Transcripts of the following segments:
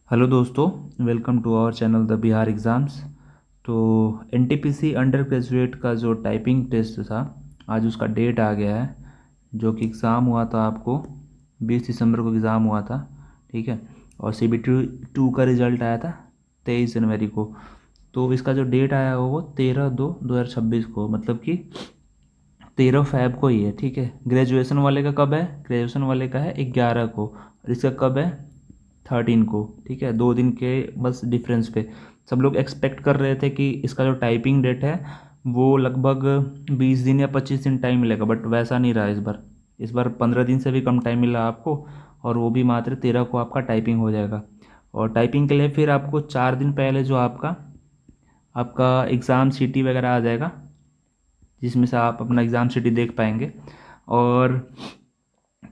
Hello दोस्तों, welcome to our channel the Bihar exams. तो NTPC undergraduate का जो टाइपिंग टेस्ट था, आज उसका डेट आ गया है। जो कि एग्ज़ाम हुआ था आपको 20 दिसंबर को एग्ज़ाम हुआ था, ठीक है। और CBT 2 का रिज़ल्ट आया था 23 जनवरी को। तो इसका जो डेट आया है वो 13/2/2026 को, मतलब कि 13 फ़रवरी को ही है, ठीक है। ग्रेजुएशन वाले का कब है? ग्रेजुएशन वाले का है 11 को, और इसका कब है? 13 को, ठीक है। 2 दिन के बस डिफरेंस पे सब लोग एक्सपेक्ट कर रहे थे कि इसका जो टाइपिंग डेट है वो लगभग 20 दिन या 25 दिन टाइम मिलेगा, बट वैसा नहीं रहा इस बार 15 दिन से भी कम टाइम मिला आपको। और वो भी मात्र 13 को आपका टाइपिंग हो जाएगा। और टाइपिंग के लिए फिर आपको 4 दिन पहले जो आपका आपका एग्ज़ाम सीटी वगैरह आ जाएगा, जिसमें से आप अपना एग्ज़ाम सीटी देख पाएंगे। और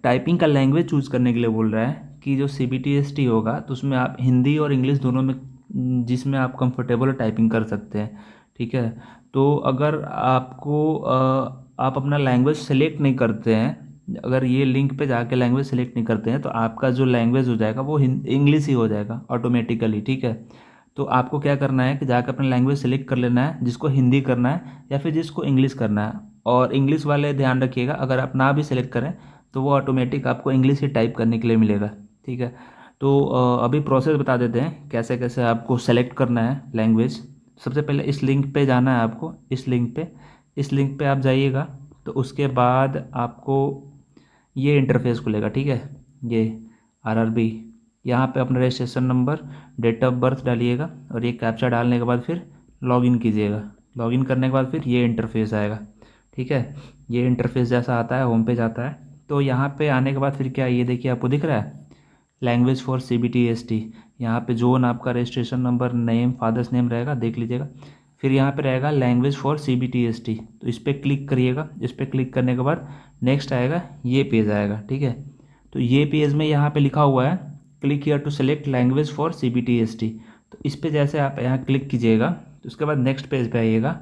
टाइपिंग का लैंग्वेज चूज़ करने के लिए बोल रहा है कि जो CBTST होगा तो उसमें आप हिंदी और इंग्लिश दोनों में, जिसमें आप कंफर्टेबल टाइपिंग कर सकते हैं, ठीक है। तो अगर आपको आप अपना लैंग्वेज सेलेक्ट नहीं करते हैं, अगर ये लिंक पे जाके लैंग्वेज सेलेक्ट नहीं करते हैं, तो आपका जो लैंग्वेज हो जाएगा वो इंग्लिश ही हो जाएगा ऑटोमेटिकली, ठीक है। तो आपको क्या करना है कि जाकर अपना लैंग्वेज सेलेक्ट कर लेना है, जिसको हिंदी करना है या फिर जिसको इंग्लिश करना है। और इंग्लिश वाले ध्यान रखिएगा, अगर आप ना भी सेलेक्ट करें तो वो ऑटोमेटिक आपको इंग्लिश ही टाइप करने के लिए मिलेगा, ठीक है। तो अभी प्रोसेस बता देते हैं कैसे कैसे आपको सेलेक्ट करना है लैंग्वेज। सबसे पहले इस लिंक पे जाना है आपको, इस लिंक पे आप जाइएगा। तो उसके बाद आपको ये इंटरफेस खुलेगा, ठीक है। ये RRB, यहाँ पे अपना registration number, date of birth डालिएगा, और ये कैप्चा डालने के बाद फिर लॉगिन कीजिएगा। लॉगिन करने के बाद फिर ये इंटरफेस आएगा, ठीक है। ये इंटरफेस जैसा आता है, होम पेज आता है। तो यहाँ पे आने के बाद फिर क्या, ये देखिए आपको दिख रहा है लैंग्वेज फॉर CBTST। यहाँ पे जोन आपका registration number, name, father's name रहेगा, देख लीजिएगा। फिर यहाँ पे रहेगा लैंग्वेज फॉर CBTST, तो इस पर क्लिक करिएगा। इस पर क्लिक करने के बाद नेक्स्ट आएगा, ये पेज आएगा, ठीक है। तो ये पेज में यहाँ पे लिखा हुआ है click here to select language for CBTST। तो इस पे जैसे आप यहाँ क्लिक कीजिएगा तो उसके बाद नेक्स्ट पेज पे आइएगा,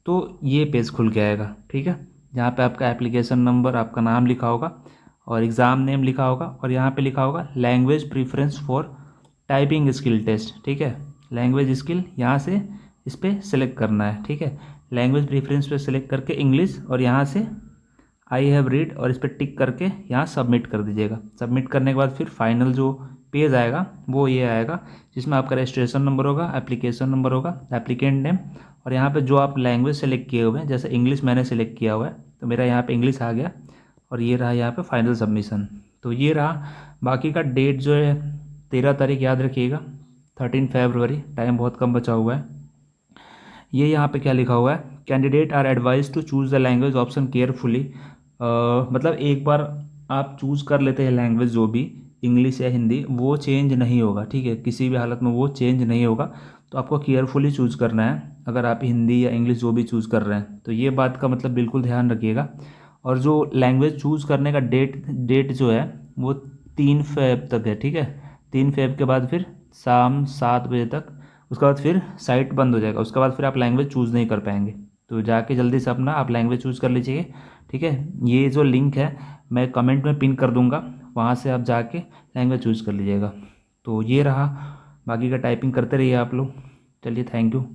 तो ये पेज खुल के आएगा, ठीक है। जहाँ पे आपका एप्लीकेशन नंबर, आपका नाम लिखा होगा और एग्ज़ाम नेम लिखा होगा, और यहाँ पे लिखा होगा language preference for typing skill test, ठीक है। लैंग्वेज स्किल यहाँ से इस पर सेलेक्ट करना है, ठीक है। लैंग्वेज प्रीफरेंस पे सेलेक्ट करके इंग्लिश, और यहाँ से आई हैव रीड, और इस पर टिक करके यहाँ सबमिट कर दीजिएगा। सबमिट करने के बाद फिर फाइनल जो पेज आएगा वो ये आएगा, जिसमें आपका रजिस्ट्रेशन नंबर होगा, एप्लीकेशन नंबर होगा, एप्लीकेंट नेम, और यहाँ पे जो आप लैंग्वेज सेलेक्ट किए हुए हैं, जैसे इंग्लिश मैंने सेलेक्ट किया हुआ है तो मेरा यहाँ पे इंग्लिश आ गया, और ये रहा यहाँ पे फाइनल सबमिशन। तो ये रहा। बाकी का डेट जो है 13 तारीख याद रखिएगा, 13 फरवरी, टाइम बहुत कम बचा हुआ है। ये यहाँ पे क्या लिखा हुआ है, candidate are advise to choose the language option carefully. मतलब एक बार आप चूज़ कर लेते हैं लैंग्वेज, जो भी इंग्लिश या हिंदी, वो चेंज नहीं होगा, ठीक है। किसी भी हालत में वो चेंज नहीं होगा। तो आपको केयरफुली चूज़ करना है, अगर आप हिंदी या इंग्लिश जो भी चूज़ कर रहे हैं, तो ये बात का मतलब बिल्कुल ध्यान रखिएगा। और जो लैंग्वेज चूज़ करने का डेट डेट जो है वो 3 फरवरी तक है, ठीक है। 3 फरवरी के बाद फिर शाम 7 बजे तक, उसके बाद फिर साइट बंद हो जाएगा। उसके बाद फिर आप लैंग्वेज चूज़ नहीं कर पाएंगे। तो जाके जल्दी से अपना आप लैंग्वेज चूज़ कर लीजिए, ठीक है। ये जो लिंक है मैं कमेंट में पिन कर दूंगा, वहाँ से आप जाके लैंग्वेज चूज़ कर लीजिएगा। तो ये रहा। बाकी का टाइपिंग करते रहिए आप लोग। चलिए, थैंक यू।